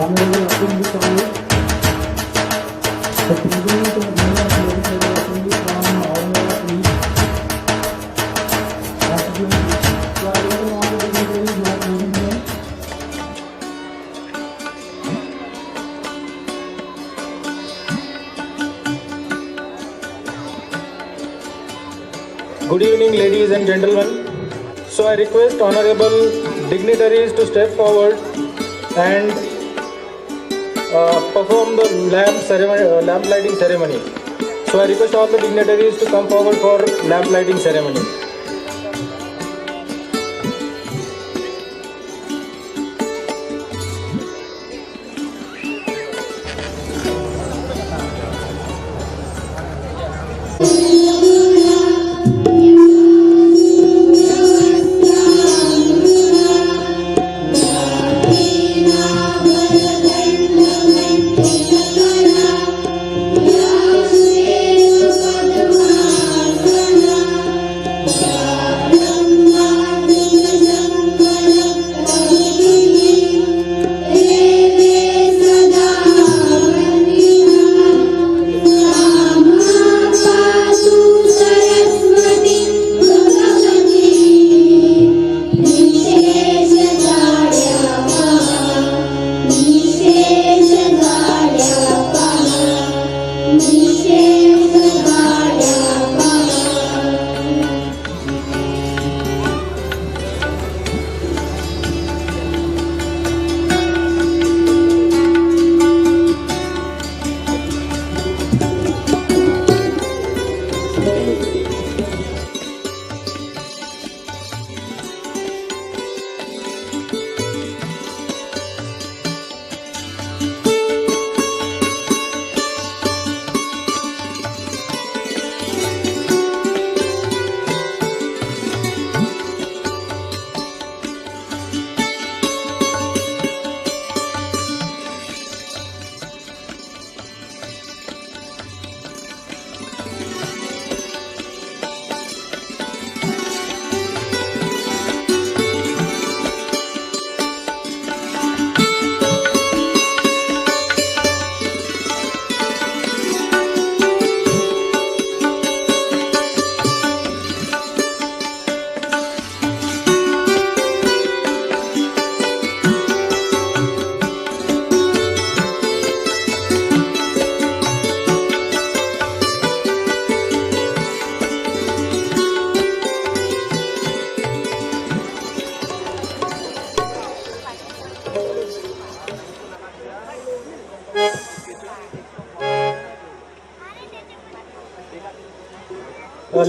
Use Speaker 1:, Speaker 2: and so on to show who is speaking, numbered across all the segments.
Speaker 1: Honorable Assembly College, the President of Mayor of Legislative Assembly from Aurangabad East, constituency. So I welcome all the dignitaries who are present here.
Speaker 2: Good evening, ladies and gentlemen. So I request honorable dignitaries to step forward and perform the lamp lighting ceremony. So I request all the dignitaries to come forward for lamp lighting ceremony.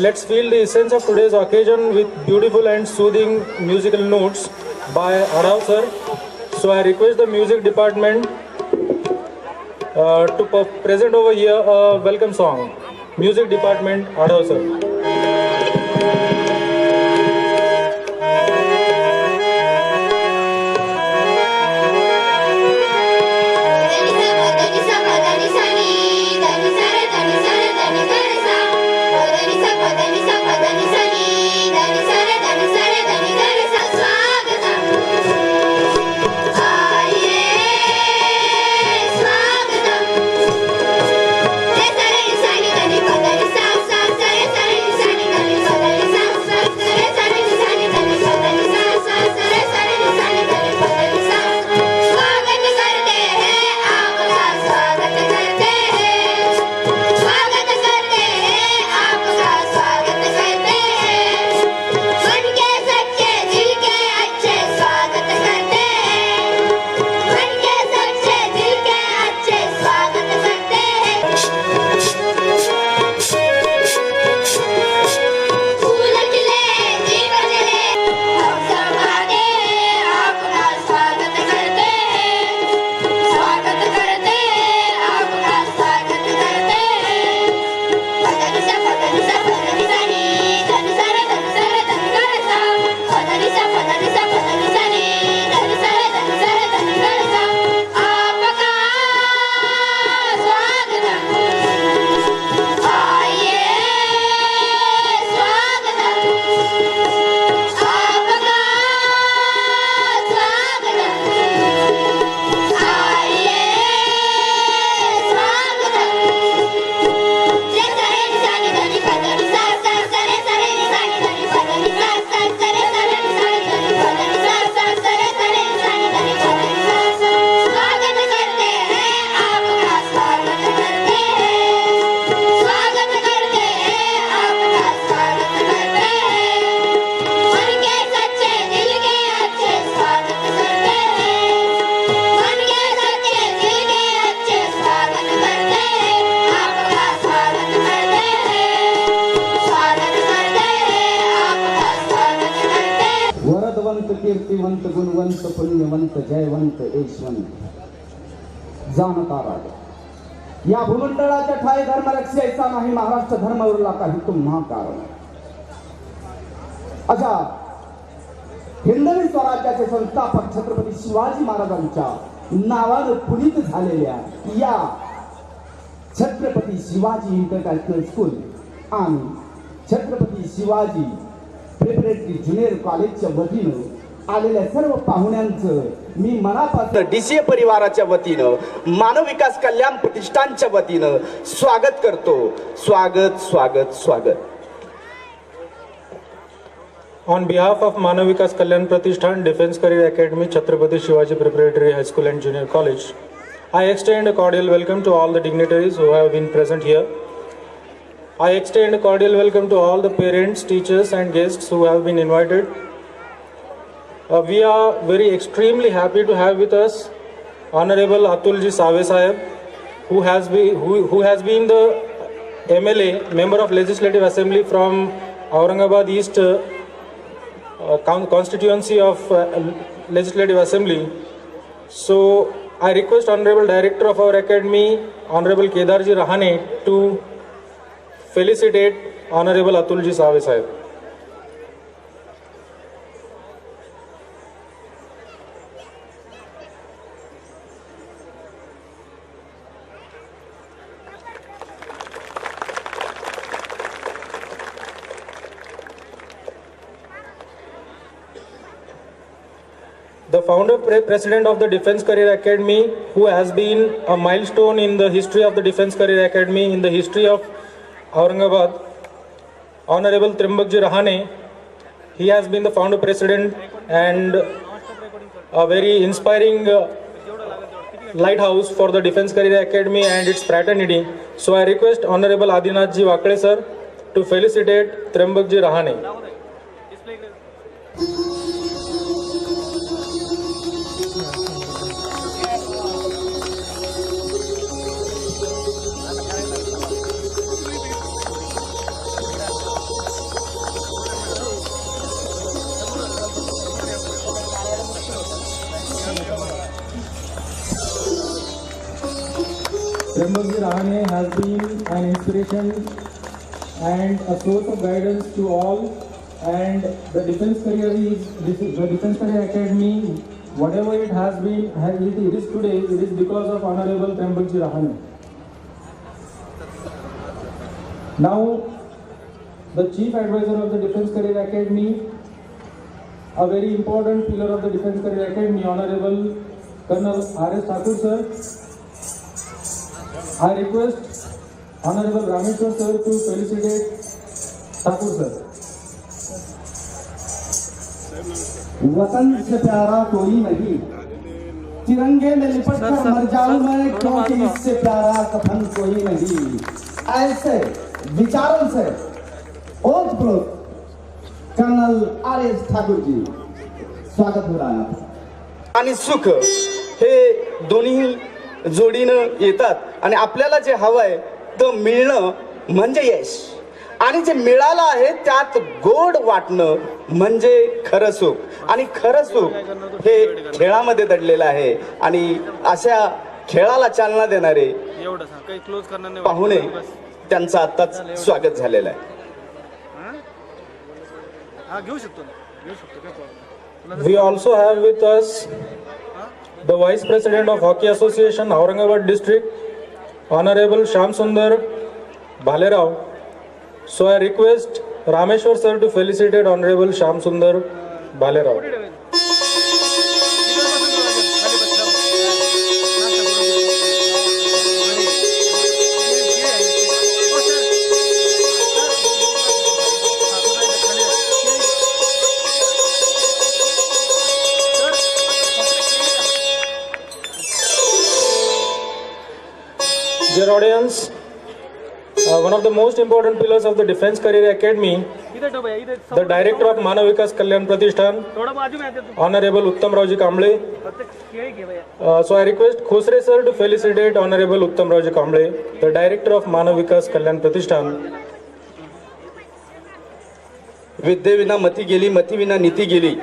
Speaker 2: Let's feel the essence of today's occasion with beautiful and soothing musical notes by Adhav sir. So I request the music department to present over here a welcome song. Music department, Adhav sir.
Speaker 3: Sa sa sa sa sa sa
Speaker 1: श्रीमंत गुणवंत पुण्यवंत जयवंत यशवंत जाणता राजा या भूमंडळाच्या ठाई धर्म रक्षायचा नाही महाराष्ट्र धर्मावरला काही तुम्हा कारण अशा हिंदवी स्वराज्याचे संस्थापक छत्रपती शिवाजी महाराजांच्या नावानं पुनीत झालेल्या या छत्रपती शिवाजी इंटरनॅशनल स्कूल आणि छत्रपती शिवाजी प्रिपरेटरी ज्युनियर कॉलेजच्या वतीनं आलेल्या सर्व पाहुण्यांचं मी मनापासून
Speaker 3: डीसीए परिवाराच्या वतीनं मानव विकास कल्याण प्रतिष्ठानच्या वतीनं स्वागत करतो. स्वागत स्वागत स्वागत.
Speaker 2: On behalf of Manav Vikas Kalyan Pratishthan Defense Career Academy, Chhatrapati Shivaji Preparatory High School and Junior College, I extend a cordial welcome to all the dignitaries who have been present here. I extend a cordial welcome to all the parents, teachers and guests who have been invited. We are very extremely happy to have with us Honorable Atulji Save Saheb, who has been the MLA, Member of Legislative Assembly from Aurangabad East constituency of Legislative Assembly. So I request Honorable Director of our Academy, Honorable Kedarji Rahane, to felicitate Honorable Atulji Save Saheb. The founder president of the Defense Career Academy, who has been a milestone in the history of the Defense Career Academy, in the history of Aurangabad, Honorable Trimbakji Rahane. He has been the founder president and a very inspiring lighthouse for the Defense Career Academy and its fraternity. So I request Honorable Adinathji Wakle sir to felicitate Trimbakji Rahane. Trimbakji Rahane has been an inspiration and a source of guidance to all, and the Defense Career Academy, whatever it has been, it is today, it is because of Honorable Trimbakji Rahane. Now, the Chief Advisor of the Defense Career Academy, a very important pillar of the Defense Career Academy, Honorable Colonel R.S. Thakur sir. I request Honorable Rameshwar sir to felicitate Thakur sir.
Speaker 1: वतन से प्यारा कोई नहीं, तिरंगे में लिपट कर मर जाऊं मैं, क्योंकि इससे प्यारा कफन कोई नहीं. ऐसे विचारों से ओतप्रोत कर्नल R.S. ठाकुर जी, स्वागत हो रहा है.
Speaker 3: आणि सुख हे दोन्ही जोडीनं येतात आणि आपल्याला जे हवंय ते मिळणं म्हणजे यश, आणि जे मिळालं आहे त्यात गोड वाटणं म्हणजे खरं सुख, आणि खरं सुख हे खेळामध्ये दडलेलं आहे. आणि अशा खेळाला चालना देणारे पाहुणे त्यांचं आत्ताच स्वागत झालेलं आहे.
Speaker 2: We also have with us the Vice President of Hockey Association, Aurangabad District, Honorable Shyam Sundar Bhalerao. So I request Rameshwar sir to felicitate Honorable Shyam Sundar Bhalerao. Dear audience, one of the most important pillars of the Defense Career Academy, the Director of Manav Vikas Kalyan Pratishthan, Honorable Uttam Rauji Kamble. So I request Khosre sir to felicitate Honorable Uttam Rauji Kamble, the Director of Manav Vikas Kalyan Pratishthan.
Speaker 3: विद्येविना मती गेली, मतीविना नीती गेली.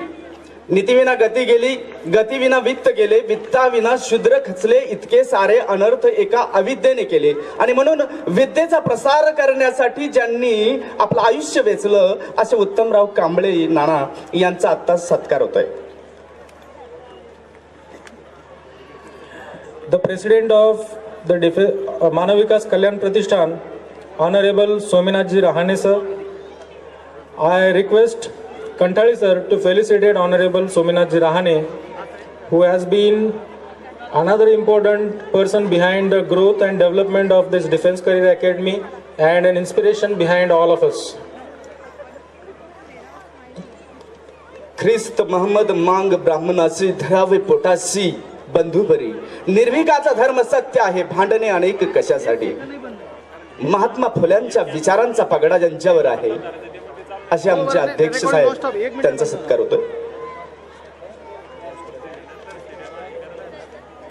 Speaker 3: नीतीविना गती गेली, गतीविना वित्त गेले, वित्ताविना शूद्र खचले, इतके सारे अनर्थ एका अविद्येने केले. आणि म्हणून विद्येचा प्रसार करण्यासाठी ज्यांनी आपलं आयुष्य वेचलं असे उत्तमराव कांबळे नाना यांचा आता सत्कार होतोय.
Speaker 2: The President of the Manav Vikas Kalyan Pratishthan, Honorable Sominathji Rahane sir, I request Kantali sir to felicitate Honorable Sominathji Rahane, who has been another important person behind the growth and development of this Defense Career Academy and an inspiration behind all of us.
Speaker 3: ख्रिस्त महम्मद मांग ब्राह्मणासी धरावे पोटासी बंधुबरी. निर्भीकाचा धर्म सत्य आहे, भांडणे अनेक कशासाठी. महात्मा फुल्यांच्या विचारांचा पगडा ज्यांच्यावर आहे असे आमचे अध्यक्ष साहेब, त्यांचा सत्कार होतोय.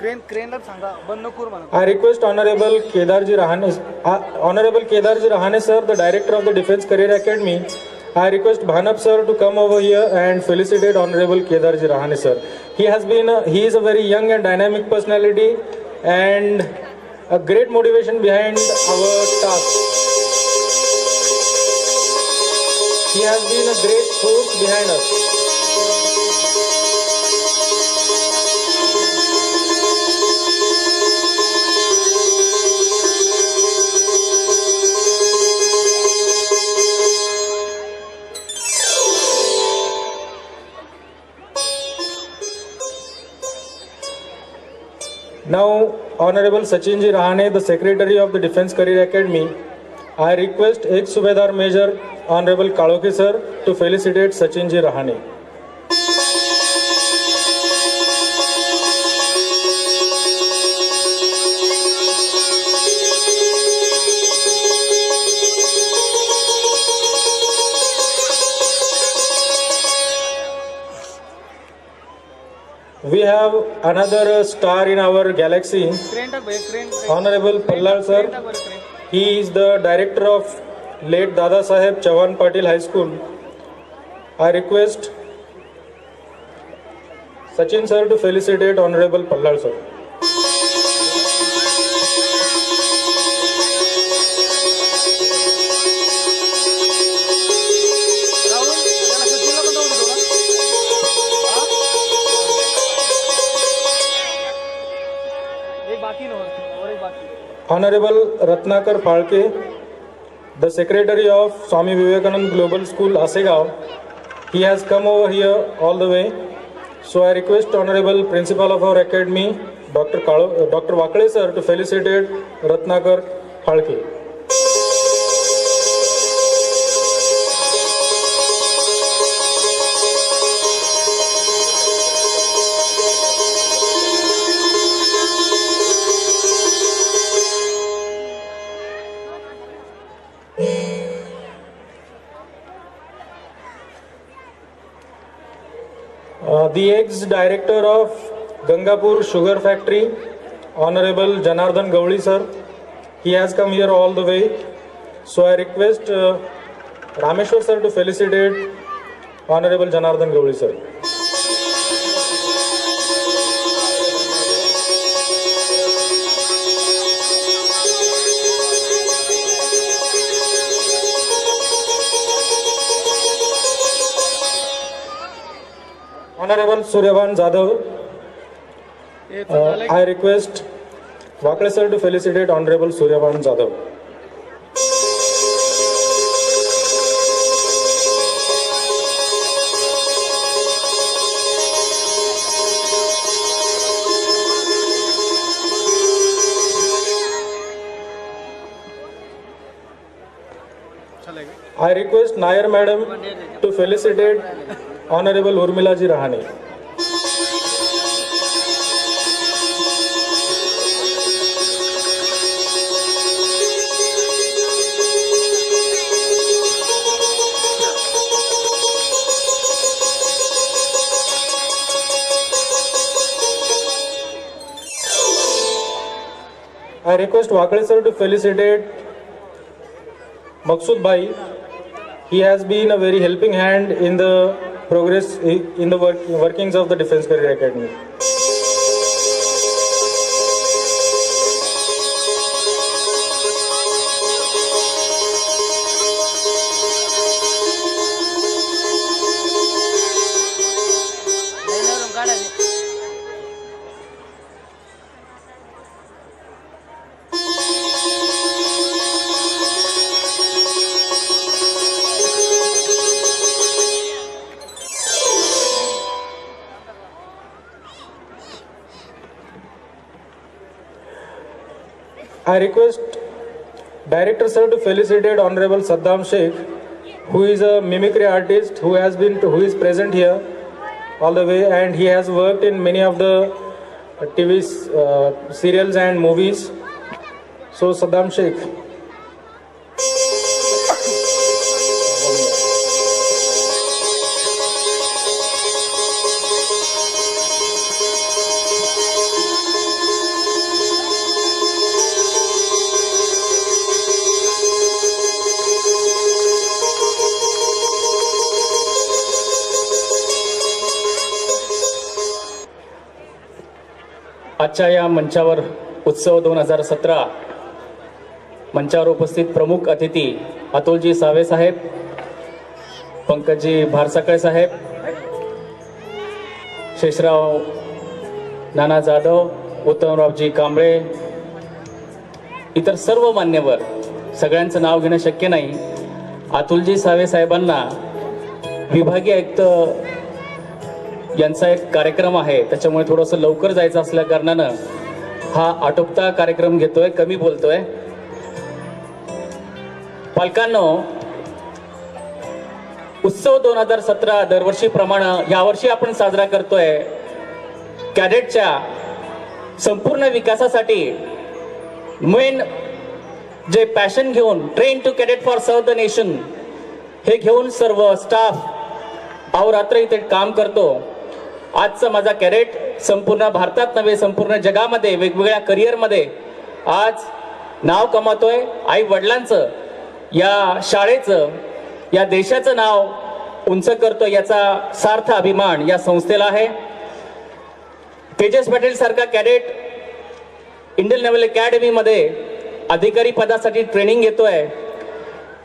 Speaker 2: I request Honorable Kedarji Rahane sir, the Director of the Defense Career Academy. I request Bhanap sir to come over here and felicitate Honorable Kedarji Rahane sir. He is a very young and dynamic personality and a great motivation behind our task. He has been a great force behind us. Now, Honorable Sachinji Rahane, the Secretary of the Defense Career Academy, I request ex-Subedar Major Honorable Kaloke sir to felicitate Sachinji Rahane. We have another star in our galaxy, Honorable Pallal sir. He is the director of late Dada Saheb Chavan Patil High School. I request Sachin sir to felicitate Honorable Pallal sir. Honorable Ratnakar Phalke, the Secretary of Swami Vivekanand Global School, Asegaon. He has come over here all the way. So I request Honorable Principal of our Academy, Dr. Wakale sir, to felicitate Ratnakar Phalke. The ex-director of Gangapur Sugar Factory, Honorable Janardhan Gowli sir, he has come here all the way. So I request Rameshwar sir to felicitate Honorable Janardhan Gowli sir. Honorable Suryavan Jadhav, I request Wakale sir to felicitate Honorable Suryavan Jadhav. I request Nair madam to felicitate Honorable Urmila ji Rahane. I request Wakale sir to felicitate Maksud Bhai. He has been a very helping hand in the progress in the workings of the Defense Career Academy. I request Director Sir to felicitate Honorable Saddam Sheikh, who is a mimicry artist who is present here all the way, and he has worked in many of the TV serials and movies. So Saddam Sheikh.
Speaker 4: आजच्या या मंचावर उत्सव 2017 मंचावर उपस्थित प्रमुख अतिथी अतुलजी save साहेब, पंकजी भारसाकळे साहेब, शेषराव नाना जाधव, उत्तमरावजी कांबळे, इतर सर्व मान्यवर, सगळ्यांचं नाव घेणं शक्य नाही. अतुलजी सावे साहेबांना विभागीय आयुक्त यांचा एक कार्यक्रम आहे, त्याच्यामुळे थोडंसं लवकर जायचं असल्या कारणानं हा आटोपता कार्यक्रम घेतोय, कमी बोलतोय. पालकांनो, उत्सव 2017 दरवर्षीप्रमाणे यावर्षी आपण साजरा करतोय. कॅडेटच्या संपूर्ण विकासासाठी मेन जे पॅशन घेऊन train to cadet for serve the nation हे घेऊन सर्व स्टाफ अहोरात्र इथे काम करतो. आजचा माझा कॅडेट संपूर्ण भारतात नव्हे संपूर्ण जगामध्ये वेगवेगळ्या करिअरमध्ये आज नाव कमावतोय. आई वडिलांचं, या शाळेचं, या देशाचं नाव उंच करतोय, याचा सार्थ अभिमान या संस्थेला आहे. तेजस पटेल सारखा कॅडेट इंडियन नेव्हल अकॅडमीमध्ये अधिकारी पदासाठी ट्रेनिंग घेतोय.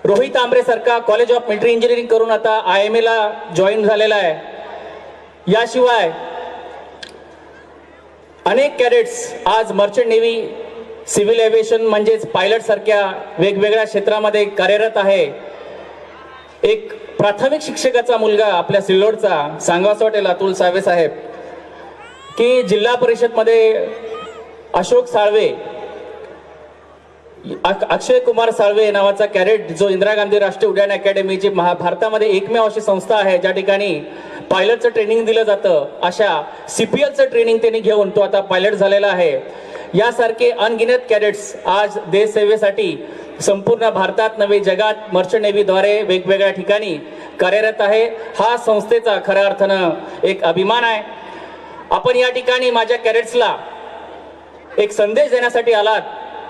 Speaker 4: रोहित आंबरे सारखा कॉलेज ऑफ मिलिटरी इंजिनिअरिंग करून आता IMA ला जॉईन झालेला आहे. याशिवाय अनेक कॅडेट्स आज मर्चंट नेव्ही, सिव्हिल एव्हिएशन म्हणजेच पायलट सारख्या वेगवेगळ्या क्षेत्रामध्ये कार्यरत आहे. एक प्राथमिक शिक्षकाचा मुलगा आपल्या सिल्लोडचा सांगावंसं वाटेल अतुल सावे साहेब, की जिल्हा परिषदमध्ये अशोक साळवे, अक्षय कुमार साळवे नावाचा कॅडेट जो इंदिरा गांधी राष्ट्रीय उड्डाण अकॅडमी जी भारतामध्ये एकमेव अशी संस्था आहे ज्या ठिकाणी पायलटचं ट्रेनिंग दिलं जातं, अशा CPLचं ट्रेनिंग त्यांनी घेऊन तो आता पायलट झालेला आहे. यासारखे अनगिनत कॅडेट्स आज देश सेवेसाठी संपूर्ण भारतात नव्हे जगात मर्चंट नेव्हीद्वारे वेगवेगळ्या ठिकाणी कार्यरत आहे. हा संस्थेचा खऱ्या अर्थानं एक अभिमान आहे. आपण या ठिकाणी माझ्या कॅडेट्सला एक संदेश देण्यासाठी आलात,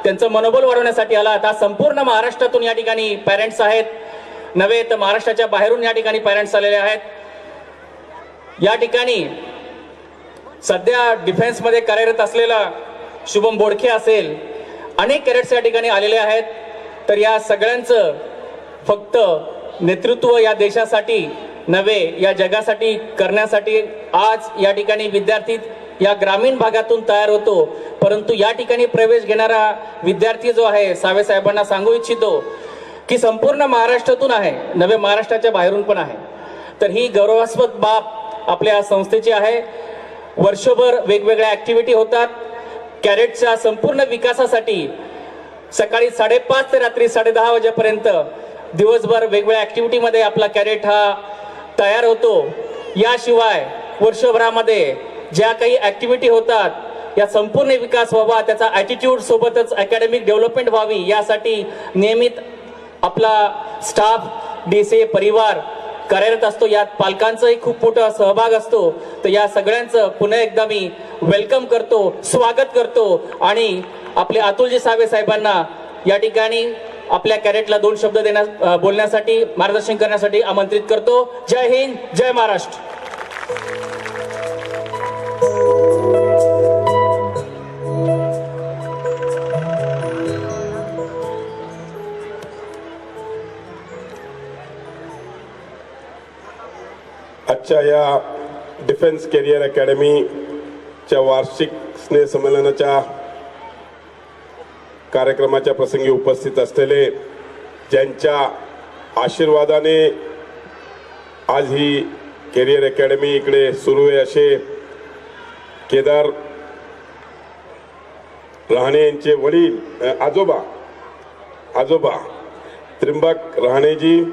Speaker 4: त्यांचं मनोबल वाढवण्यासाठी आलात. आज संपूर्ण महाराष्ट्रातून या ठिकाणी पॅरेंट्स आहेत, नव्हे तर महाराष्ट्राच्या बाहेरून या ठिकाणी पॅरेंट्स आलेले आहेत. या ठिकाणी सध्या डिफेन्समध्ये कार्यरत असलेला शुभम बोडखे असेल, अनेक कॅडेट्स या ठिकाणी आलेले आहेत. तर या सगळ्यांचं फक्त नेतृत्व या देशासाठी नव्हे या जगासाठी करण्यासाठी आज या ठिकाणी विद्यार्थी या ग्रामीण भागातून तयार होतो. परंतु या ठिकाणी प्रवेश घेणारा विद्यार्थी जो आहे, सावे साहेबांना सांगू इच्छितो की संपूर्ण महाराष्ट्रातून आहे, नव्हे महाराष्ट्राच्या बाहेरून पण आहे. तर ही गौरवास्पद बाब आपल्या संस्थेची आहे. वर्षभर वेगवेगळ्या ऍक्टिव्हिटी होतात. कॅडेटच्या संपूर्ण विकासासाठी सकाळी 5:30 ते रात्री 10:30 वाजेपर्यंत दिवसभर वेगवेगळ्या ऍक्टिव्हिटीमध्ये आपला कॅडेट हा तयार होतो. याशिवाय वर्षभरामध्ये ज्या काही ऍक्टिव्हिटी होतात या संपूर्ण विकास व्हावा, त्याचा ॲटिट्यूड सोबतच अकॅडमिक डेव्हलपमेंट व्हावी यासाठी नियमित आपला स्टाफ, DCA परिवार कार्यरत असतो. यात पालकांचाही खूप मोठा सहभाग असतो. तर या सगळ्यांचं पुन्हा एकदा मी वेलकम करतो, स्वागत करतो आणि आपले अतुलजी सावे साहेबांना या ठिकाणी आपल्या कॅडेटला 2 शब्द बोलण्यासाठी मार्गदर्शन करण्यासाठी आमंत्रित करतो. जय हिंद, जय महाराष्ट्र.
Speaker 5: आजच्या या डिफेन्स कॅरियर अकॅडमीच्या वार्षिक स्नेहसंमेलनाच्या कार्यक्रमाच्या प्रसंगी उपस्थित असलेले, ज्यांच्या आशीर्वादाने आज ही कॅरियर अकॅडमी इकडे सुरू आहे, असे केदार रहाणे यांचे वडील आजोबा त्रिंबक रहाणेजी,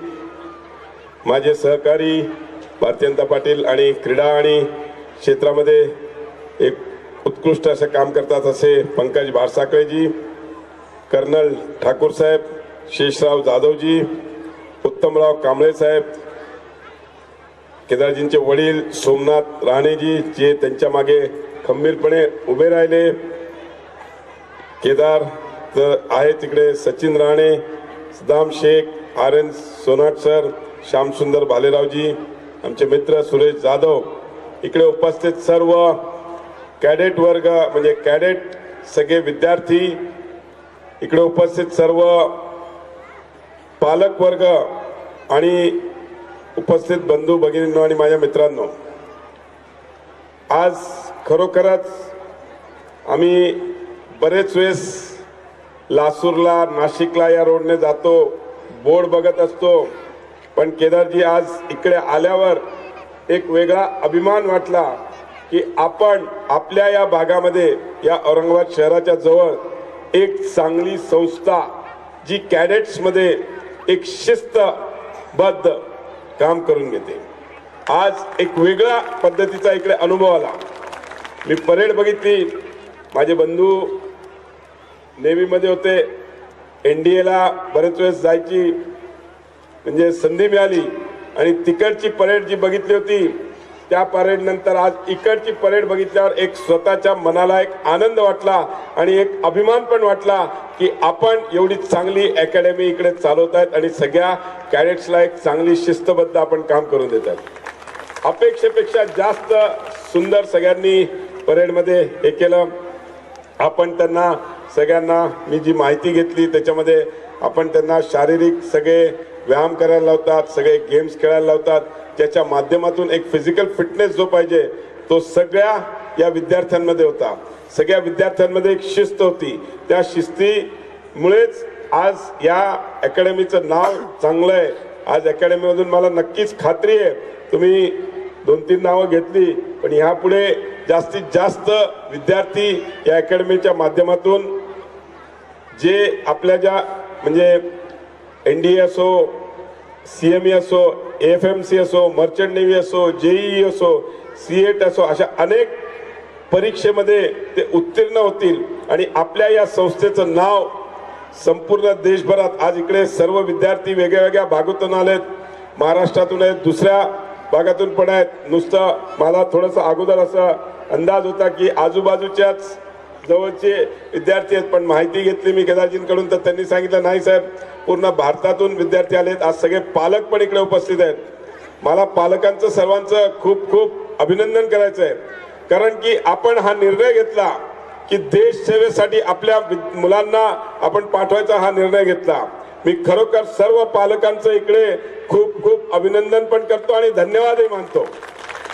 Speaker 5: माझे सहकारी भारतीय जनता पाटील आणि क्रीडा आणि क्षेत्रामध्ये एक उत्कृष्ट असं काम करतात असे पंकज बारसाकळेजी, कर्नल ठाकूर साहेब, शेषराव जाधवजी, उत्तमराव कांबळे साहेब, केदारजींचे वडील सोमनाथ राणेजी, जे त्यांच्या मागे खंबीरपणे उभे राहिले. केदार तर आहे तिकडे, सचिन राणे, सदाम शेख, RN सोनाट सर, श्यामसुंदर भालेरावजी, आमचे मित्र सुरेश जाधव, इकडे उपस्थित सर्व कॅडेट वर्ग म्हणजे कॅडेट सगळे विद्यार्थी, इकडे उपस्थित सर्व पालक वर्ग आणि उपस्थित बंधू भगिनींनो आणि माझ्या मित्रांनो, आज खरोखरच आम्ही बरेच वेळेस लासूरला, नाशिकला या रोडने जातो, बोर्ड बघत असतो, पण केदारजी आज इकडे आल्यावर एक वेगळा अभिमान वाटला की आपण आपल्या या भागामध्ये, या औरंगाबाद शहराच्या जवळ एक चांगली संस्था जी कॅडेट्समध्ये एक शिस्तबद्ध काम करून घेते. आज एक वेगळ्या पद्धतीचा इकडे अनुभव आला. मी परेड बघितली, माझे बंधू नेव्हीमध्ये होते, NDAला बरेच वेळेस जायची म्हणजे संधी मिळाली आणि तिकडची परेड जी बघितली होती त्या परेड नंतर आज इकडची परेड बघितल्यावर एक स्वतःच्या मनाला एक आनंद वाटला आणि एक अभिमान पण वाटला की आपण एवढी चांगली अकॅडमी इकडे चालवत आहेत आणि सगळ्या कॅडेट्सला एक चांगली शिस्तबद्ध आपण काम करून देत आहेत. अपेक्षेपेक्षा जास्त सुंदर सगळ्यांनी परेडमध्ये हे केलं. आपण त्यांना सगळ्यांना मी जी माहिती घेतली त्याच्यामध्ये आपण त्यांना शारीरिक सगळे व्यायाम करायला लावतात, सगळे गेम्स खेळायला लावतात, ज्याच्या माध्यमातून एक फिजिकल फिटनेस जो पाहिजे तो सगळ्या या विद्यार्थ्यांमध्ये होता. सगळ्या विद्यार्थ्यांमध्ये एक शिस्त होती. त्या शिस्तीमुळेच आज या अकॅडमीचं नाव चांगलं आहे. आज अकॅडमीमधून मला नक्कीच खात्री आहे, तुम्ही 2-3 नावं घेतली, पण ह्यापुढे जास्तीत जास्त विद्यार्थी या अकॅडमीच्या माध्यमातून जे आपल्या ज्या म्हणजे NDA असो, CME असो, AFMC असो, मर्चंट नेव्ही असो, JEE असो, CET असो, अशा अनेक परीक्षेमध्ये ते उत्तीर्ण होतील आणि आपल्या या संस्थेचं नाव संपूर्ण देशभरात, आज इकडे सर्व विद्यार्थी वेगळ्या वेगळ्या भागातून आलेत, महाराष्ट्रातून आहेत, दुसऱ्या भागातून पण आहेत. नुसतं मला थोडंसं अगोदर असा अंदाज होता की आजूबाजूच्याच जवळचे विद्यार्थी आहेत, पण माहिती घेतली मी केदारजींकडून तर त्यांनी सांगितलं नाही साहेब, पूर्ण भारतातून विद्यार्थी आलेत. आज सगळे पालक पण इकडे उपस्थित आहेत. मला पालकांचं सर्वांचं खूप खूप अभिनंदन करायचं आहे, कारण की आपण हा निर्णय घेतला की देश सेवेसाठी आपल्या मुलांना आपण पाठवायचा हा निर्णय घेतला. मी खरोखर सर्व पालकांचं इकडे खूप खूप अभिनंदन पण करतो आणि धन्यवादही मानतो,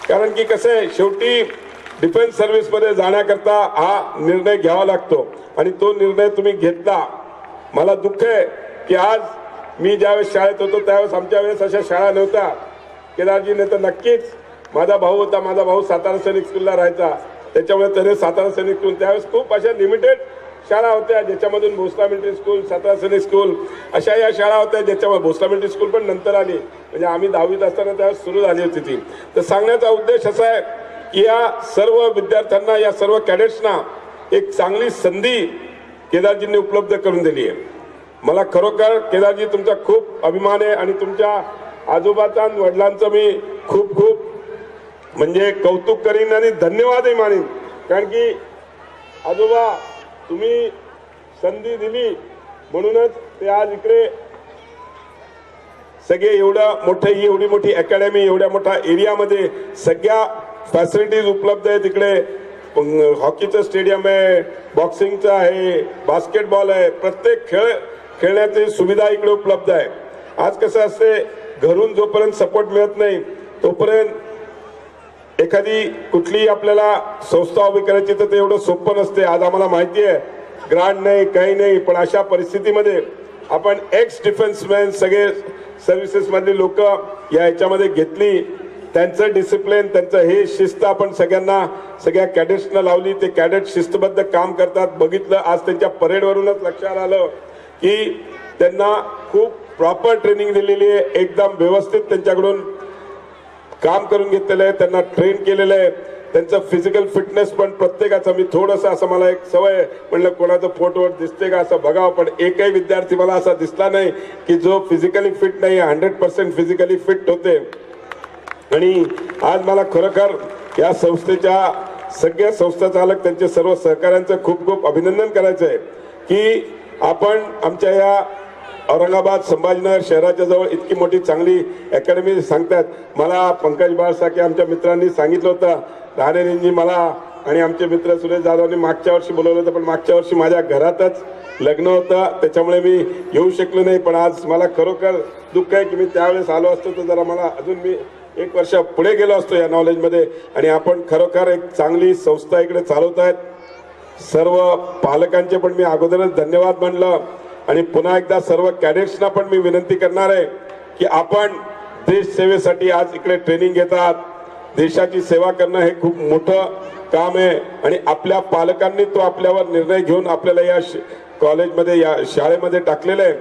Speaker 5: कारण की कसं आहे, शेवटी डिफेन्स सर्व्हिसमध्ये जाण्याकरता हा निर्णय घ्यावा लागतो आणि तो निर्णय तुम्ही घेतला. मला दुःख आहे की आज मी ज्यावेळेस शाळेत होतो त्यावेळेस आमच्या वेळेस अशा शाळा नव्हत्या. केदारजीने तर नक्कीच, माझा भाऊ होता, माझा भाऊ सातारा सैनिक स्कूलला राहायचा, त्याच्यामुळे त्याने सातारा सैनिक स्कूल, त्यावेळेस खूप अशा लिमिटेड शाळा होत्या ज्याच्यामधून भोसला मिलिटरी स्कूल, सातारा सैनिक स्कूल अशा या शाळा होत्या, ज्याच्यामुळे भोसला मिलिटरी स्कूल पण नंतर आली, म्हणजे आम्ही 10वीत असताना त्यावेळेस सुरू झाली होती ती. तर सांगण्याचा उद्देश असा आहे की या सर्व विद्यार्थ्यांना, या सर्व कॅडेट्सना एक चांगली संधी केदारजींनी उपलब्ध करून दिली आहे. मला खरोखर केदारजी तुमचा खूप अभिमान आहे आणि तुमच्या आजोबाचा वडिलांचं मी खूप खूप म्हणजे कौतुक करीन आणि धन्यवादही मानीन, कारण की आजोबा तुम्ही संधी दिली म्हणूनच ते आज इकडे सगळे एवढी मोठी अकॅडमी एवढ्या मोठ्या एरियामध्ये सगळ्या फॅसिलिटीज उपलब्ध आहेत. इकडे हॉकीचं स्टेडियम आहे, बॉक्सिंगचं आहे, बास्केटबॉल आहे, प्रत्येक खेळण्याची सुविधा इकडे उपलब्ध आहे. आज कसं असते, घरून जोपर्यंत सपोर्ट मिळत नाही तोपर्यंत एखादी कुठलीही आपल्याला संस्था उभी करायची तर ते एवढं सोपं नसते. आज आम्हाला माहिती आहे ग्रांट नाही काही नाही, पण अशा परिस्थितीमध्ये आपण एक्स डिफेन्समॅन सगळे सर्व्हिसेस मधली लोक या ह्याच्यामध्ये घेतली. त्यांचं डिसिप्लिन, त्यांचं हे शिस्त आपण सगळ्या कॅडेट्सना लावली. ते कॅडेट शिस्तबद्ध काम करतात. बघितलं आज त्यांच्या परेडवरूनच लक्षात आलं की त्यांना खूप प्रॉपर ट्रेनिंग दिलेली आहे. एकदम व्यवस्थित त्यांच्याकडून काम करून घेतलेलं आहे, त्यांना ट्रेन केलेलं आहे. त्यांचं फिजिकल फिटनेस पण प्रत्येकाचं, मी थोडंसं असं मला एक सवय म्हणलं कोणाचं फोटोवर दिसते का असं बघावं, पण एकही विद्यार्थी मला असा दिसला नाही की जो फिजिकली फिट नाही, 100% फिजिकली फिट होते. आणि आज मला खरोखर या संस्थेच्या सगळ्या संस्था चालक त्यांचे सर्व सहकाऱ्यांचं खूप खूप अभिनंदन करायचं आहे की आपण आमच्या या औरंगाबाद संभाजीनगर शहराच्या जवळ इतकी मोठी चांगली अकॅडमी सांगतात. मला पंकज बाळसाके आमच्या मित्रांनी सांगितलं होतं, राणेंनी मला आणि आमचे मित्र सुरेश जाधवनी मागच्या वर्षी बोलवलं होतं, पण मागच्या वर्षी माझ्या घरातच लग्न होतं त्याच्यामुळे मी येऊ शकलो नाही. पण आज मला खरोखर दुःख आहे की मी त्यावेळेस आलो असतो तर जरा मला अजून मी 1 वर्ष पुढे गेलो असतो या नॉलेजमध्ये. आणि आपण खरोखर एक चांगली संस्था इकडे चालवत आहेत. सर्व पालकांचे पण मी अगोदरच धन्यवाद म्हणलं आणि पुन्हा एकदा सर्व कॅडेट्सना पण मी विनंती करणार आहे की आपण देश सेवेसाठी आज इकडे ट्रेनिंग घेतात. देशाची सेवा करणं हे खूप मोठं काम आहे आणि आपल्या पालकांनी तो आपल्यावर निर्णय घेऊन आपल्याला या कॉलेजमध्ये या शाळेमध्ये टाकलेलं आहे.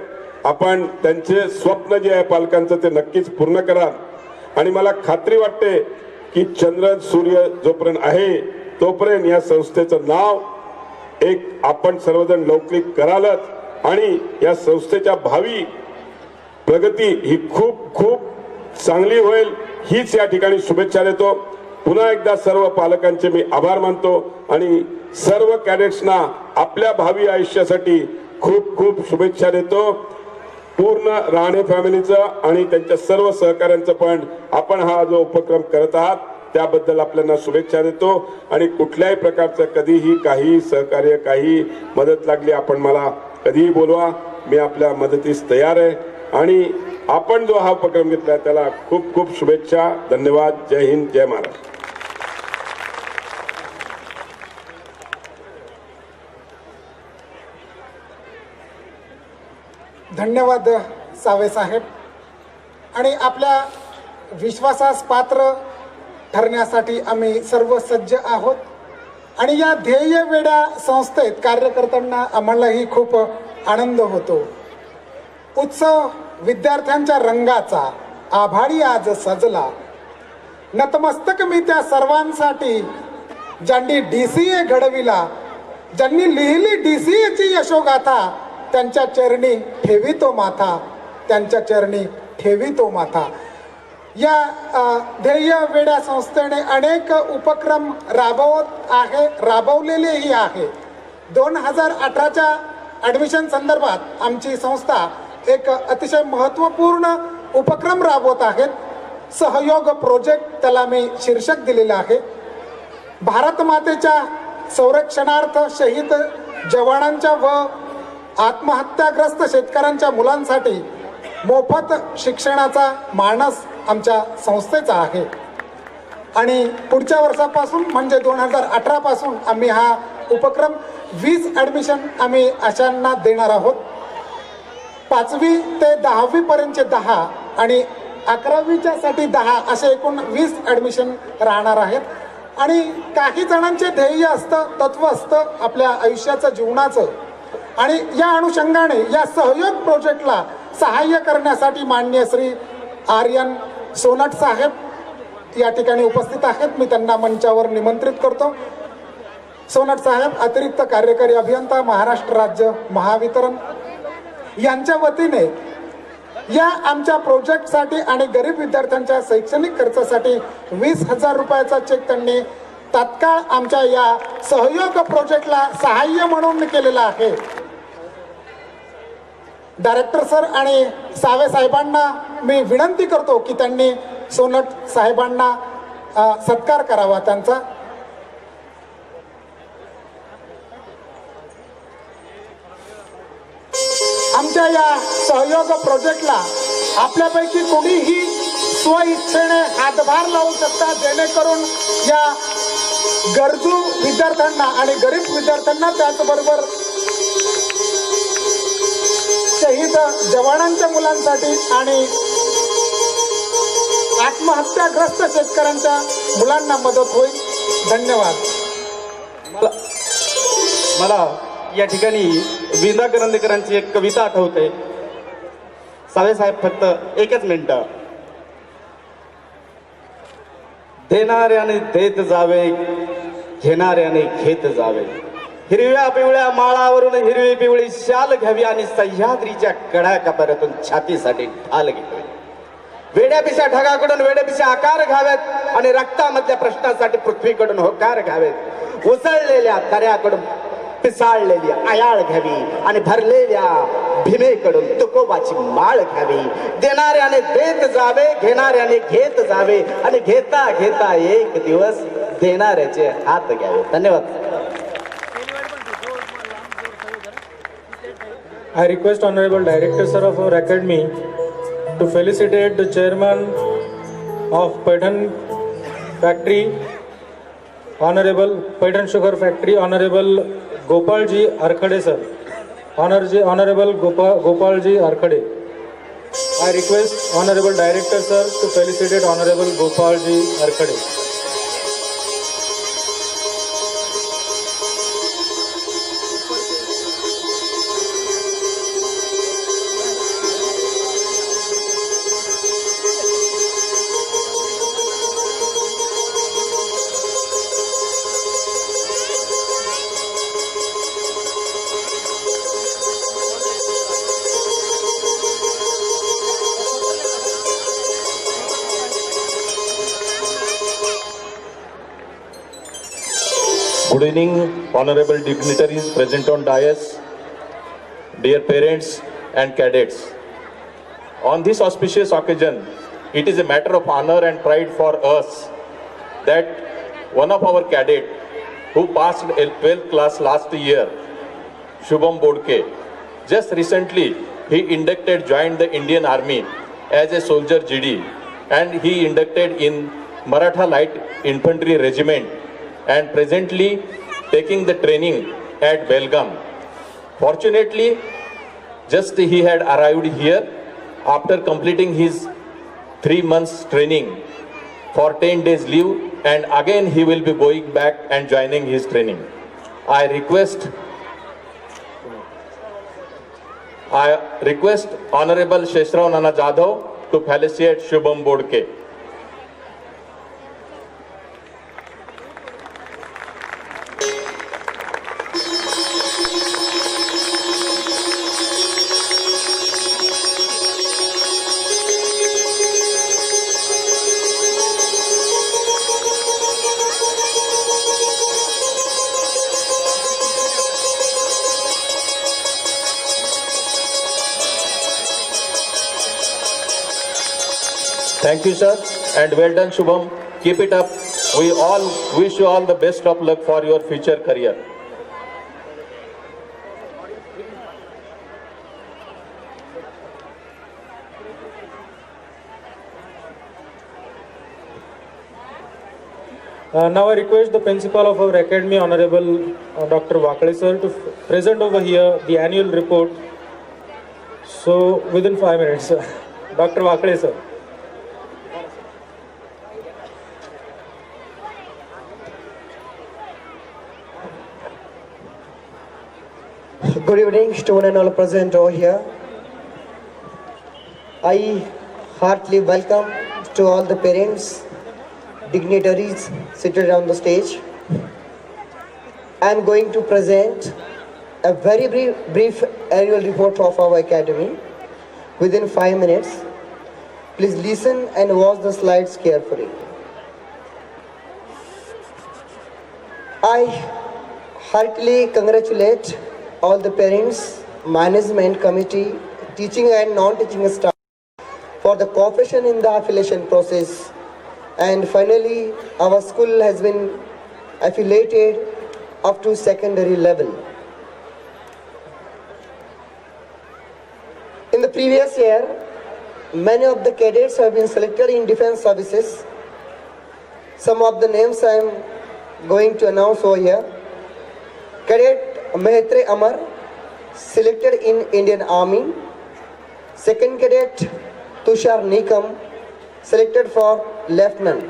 Speaker 5: आपण त्यांचे स्वप्न जे आहे पालकांचं ते नक्कीच पूर्ण करा. आणि मला खात्री वाटते की चंद्रन सूर्य जोपर्यंत आहे तोपर्यंत या संस्थेचं नाव एक आपण सर्वजण लौकिक करालच आणि या संस्थेच्या भावी प्रगती ही खूप खूप चांगली होईल हीच या ठिकाणी शुभेच्छा देतो. पुन्हा एकदा सर्व पालकांचे मी आभार मानतो आणि सर्व कॅडेट्सना आपल्या भावी आयुष्यासाठी खूप खूप शुभेच्छा देतो. पूर्ण राणे फॅमिलीचं आणि त्यांच्या सर्व सहकाऱ्यांचं पण आपण हा जो उपक्रम करत आहात त्याबद्दल आपल्याला शुभेच्छा देतो. आणि कुठल्याही प्रकारचं कधीही काही सहकार्य काही मदत लागली आपण मला कधीही बोलवा, मी आपल्या मदतीस तयार आहे. आणि आपण जो हा उपक्रम घेतला त्याला खूप खूप शुभेच्छा. धन्यवाद. जय हिंद, जय महाराष्ट्र.
Speaker 6: धन्यवाद सावे साहेब. आणि आपल्या विश्वासास पात्र ठरण्यासाठी आम्ही सर्व सज्ज आहोत. आणि या ध्येय वेड्या संस्थेत कार्य करताना आम्हालाही खूप आनंद होतो. उत्सव विद्यार्थ्यांच्या रंगाचा आभाळी आज सजला. नतमस्तक मी त्या सर्वांसाठी ज्यांनी DCA घडविला, ज्यांनी लिहिली DCAची यशोगाथा, त्यांच्या चरणी ठेवितो माथा, त्यांच्या चरणी ठेवितो माथा. या ध्येय वेड्या संस्थेने अनेक उपक्रम राबवलेलेही आहे. 2018च्या ॲडमिशन संदर्भात आमची संस्था एक अतिशय महत्त्वपूर्ण उपक्रम राबवत आहेत. सहयोग प्रोजेक्ट त्याला मी शीर्षक दिलेलं आहे. भारत मातेच्या संरक्षणार्थ शहीद जवानांच्या व आत्महत्याग्रस्त शेतकऱ्यांच्या मुलांसाठी मोफत शिक्षणाचा मानस आमच्या संस्थेचा आहे. आणि पुढच्या वर्षापासून म्हणजे 2018 पासून आम्ही हा उपक्रम 20 ॲडमिशन आम्ही अशांना देणार आहोत. 5वी ते 10वी पर्यंतचे 10 आणि 11वीच्या साठी 10 असे एकूण 20 ॲडमिशन राहणार आहेत. आणि काही जणांचे ध्येय असतं, तत्व असतं आपल्या आयुष्याचं जीवनाचं. आणि या अनुषंगाने या सहयोग प्रोजेक्टला सहाय्य करण्यासाठी माननीय श्री आर्यन सोनट साहेब या ठिकाणी उपस्थित आहेत. मी त्यांना मंचावर निमंत्रित करतो. सोनट साहेब अतिरिक्त कार्यकारी अभियंता महाराष्ट्र राज्य महावितरण यांच्या वतीने या आमच्या प्रोजेक्टसाठी आणि गरीब विद्यार्थ्यांच्या शैक्षणिक खर्चासाठी 20,000 रुपयाचा चेक त्यांनी तात्काळ आमच्या या सहयोग प्रोजेक्टला सहाय्य म्हणून केलेला आहे. डायरेक्टर सर आणि सावे साहेबांना मी विनंती करतो की त्यांनी सोनट साहेबांना सत्कार करावा त्यांचा. आमच्या या सहयोग प्रोजेक्टला आपल्यापैकी कोणीही स्वइच्छेने हातभार लावू शकता, जेणेकरून या गरजू विद्यार्थ्यांना आणि गरीब विद्यार्थ्यांना, त्याचबरोबर शहीद जवानांच्या मुलांसाठी आणि आत्महत्याग्रस्त शेतकऱ्यांच्या मुलांना मदत होईल. धन्यवाद.
Speaker 3: मला या ठिकाणी विंदा करंदीकरांची एक कविता आठवते. सावे साहेब फक्त एकच मिनिट. देणाऱ्याने देत जावे, घेणाऱ्याने घेत जावे. हिरव्या पिवळ्या माळावरून हिरवी पिवळी शाल घ्यावी आणि सह्याद्रीच्या कडाकपाऱ्यातून छातीसाठी ढाल घ्यावी. वेड्यापिशा ढगाकडून वेड्यापिशा आकार घ्यावेत आणि रक्तामधल्या प्रश्नासाठी पृथ्वीकडून होकार घ्यावेत. उसळलेल्या दऱ्याकडून पिसाळलेली आयाळ घ्यावी आणि भरलेल्या भीमेकडून तुकोबाची माळ घ्यावी. देणाऱ्याने देत जावे, घेणाऱ्याने घेत जावे आणि घेता घेता एक दिवस देणाऱ्याचे हात घ्यावे. धन्यवाद.
Speaker 2: I request Honorable Director Sir of our Academy to felicitate the Chairman of Paitan Factory, Honorable Paitan Sugar Factory, Honorable Gopalji Arkhade Sir. Honorable Gopalji Arkhade. I request Honorable Director Sir to felicitate Honorable Gopalji Arkhade.
Speaker 7: Good evening, honorable dignitaries present on dais, dear parents and cadets. On this auspicious occasion, it is a matter of honor and pride for us that one of our cadet who passed 12th class last year, Shubham Bodke, just recently he joined the Indian Army as a soldier GD, and he inducted in Maratha Light Infantry Regiment and presently taking the training at Belgaum. Fortunately, just he had arrived here after completing his 3 months training for 10 days leave, and again he will be going back and joining his training. I request Honorable Sheshrao Nana Jadhav to felicitate Shubham Bodke. Thank you, sir, and well done, Shubham. Keep it up. We all wish you all the best of luck for your future career.
Speaker 2: Now I request the principal of our academy, Honorable Dr. Wakale sir, to present over here the annual report. So within 5 minutes, Dr. Wakale sir.
Speaker 8: Good evening, students and all present over here. I heartily welcome to all the parents, dignitaries seated on the stage. I am going to present a very brief annual report of our academy within 5 minutes. Please listen and watch the slides carefully. I heartily congratulate all the parents, management committee, teaching and non-teaching staff for the cooperation in the affiliation process. And finally, our school has been affiliated up to secondary level. In the previous year, many of the cadets have been selected in defense services. Some of the names I am going to announce over here. Cadet Mehetre Amar, selected in Indian Army. Second Cadet Tushar Nikam, selected for Lieutenant.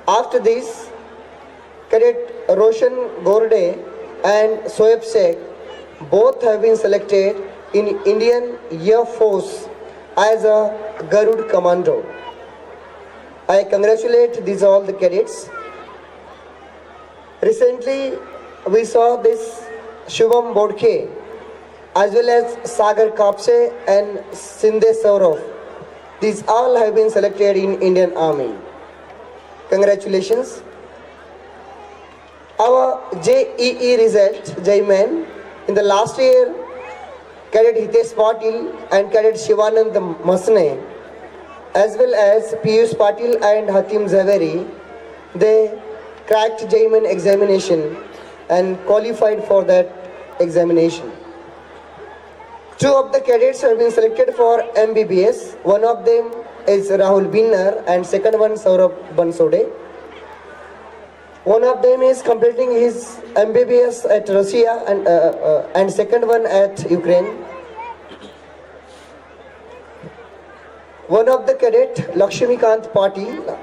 Speaker 8: After this, Cadet Roshan Gorde and Soeb Sheikh both have been selected in Indian Air Force as a Garud Commando. I congratulate these all the cadets. Recently, we saw this Shubham Bodke as well as Sagar Kapse and Sindhe Saurav. These all have been selected in Indian Army. Congratulations. Our JEE result, JMN, in the last year, Cadet Hitesh Patil and Cadet Shivanand Masne, as well as Piyush Patil and Hatim Zaveri, they cracked JMN examination and qualified for that examination. Two of the cadets have been selected for MBBS. One of them is Rahul Binnar and second one Saurabh Bansode. One of them is completing his MBBS at Russia and second one at Ukraine. One of the cadet, Lakshmikant Patil,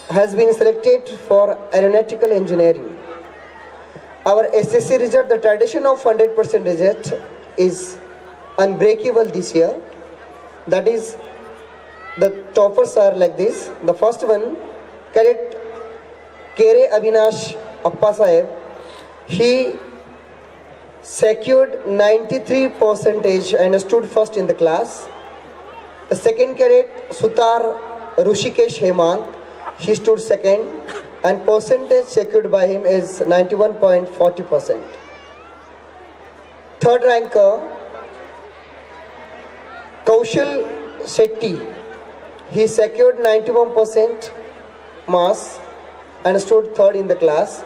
Speaker 8: has been selected for aeronautical engineering. Our SSC result, the tradition of 100% result is unbreakable this year. That is, the toppers are like this. The first one, Cadet Kere Avinash Appa Saheb, he secured 93% and stood first in the class. The second cadet, Sutar Rushikesh Hemant, he stood second and percentage secured by him is 91.40%. Third ranker, Kaushal Shetty, he secured 91% marks and stood third in the class.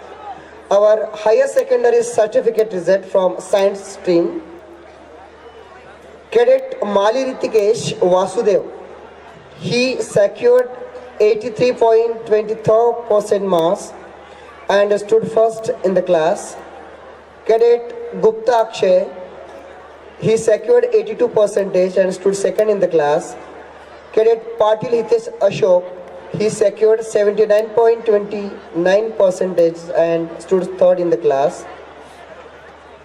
Speaker 8: Our higher secondary certificate result from science stream, Cadet Mali Ritikesh Vasudev, he secured 83.23% marks and stood first in the class. Cadet Gupta Akshay, he secured 82% and stood second in the class. Cadet Patil Hitesh Ashok, he secured 79.29% and stood third in the class.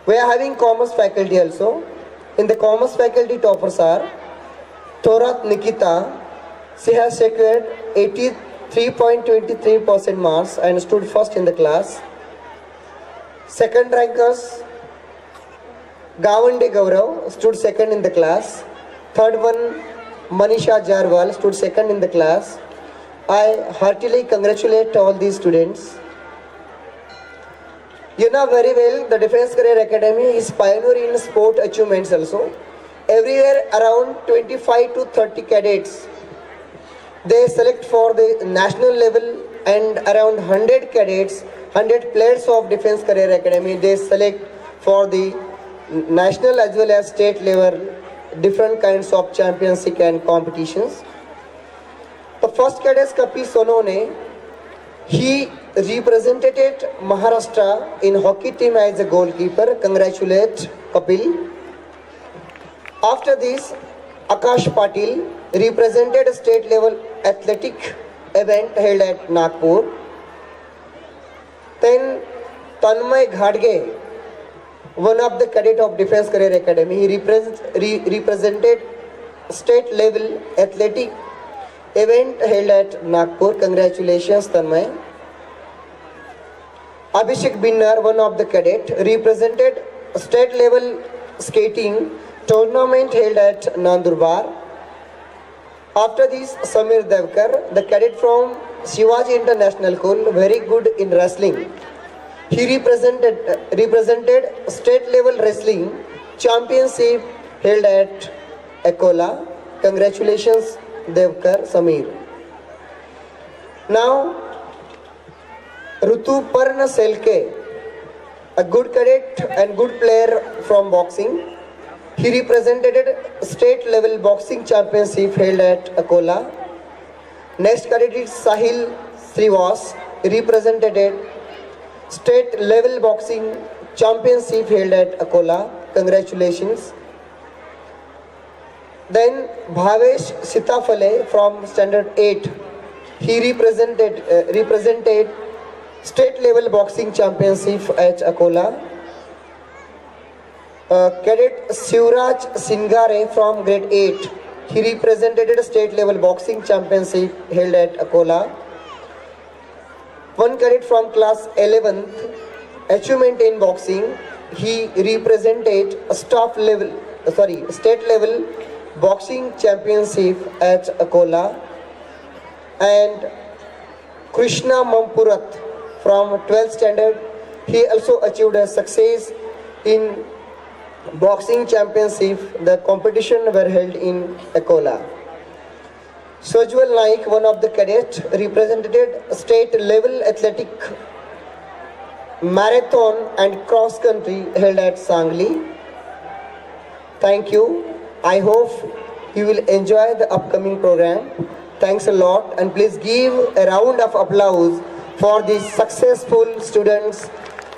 Speaker 8: We are having commerce faculty also. In the commerce faculty, toppers are Thorat Nikita, she has secured 83.23% marks and stood first in the class. Second rankers, Gawande Gaurav stood second in the class. Third one, Manisha Jarwal stood second in the class. I heartily congratulate all these students. You know very well, the Defence Career Academy is pioneer in sport achievements also. Everywhere around 25 to 30 cadets, they select for the national level, and around 100 cadets, 100 players of Defence Career Academy, they select for the national as well as state level, different kinds of championship and competitions. The first cadet, Kapil Sonone, he represented Maharashtra in hockey team as a goalkeeper. Congratulate Kapil. After this, Akash Patil represented a state level athletic event held at Nagpur. Then Tanmay Ghadge, one of the cadet of Defence Career Academy, he represented state level athletic event held at Nagpur. Congratulations, Tanmay. Abhishek Binnar, one of the cadet, represented state level skating tournament held at Nandurbar. After this, Samir Devkar, the cadet from Shivaji International School, very good in wrestling. He represented state level wrestling championship held at Akola. Congratulations, Devkar Samir. Now, Rutu Parna Selke, a good cadet and good player from boxing. He represented state level boxing championship held at Akola. Next cadet is Sahil Srivas, represented state level boxing championship held at Akola. Congratulations. Then Bhavesh Sitafale from standard 8. He represented state level boxing championship at Akola. Cadet Sivraj Singare from grade 8. He represented state level boxing championship held at Akola. One cadet from class 11th, achievement in boxing. He represented a state level boxing championship at Akola. And Krishna Mampurat from 12th standard, he also achieved a success in boxing championship. The competition were held in Akola. Sojwal Naik, one of the cadets, represented state level athletic marathon and cross country held at Sangli. Thank you. I hope you will enjoy the upcoming program. Thanks a lot, and please give a round of applause for these successful students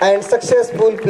Speaker 8: and successful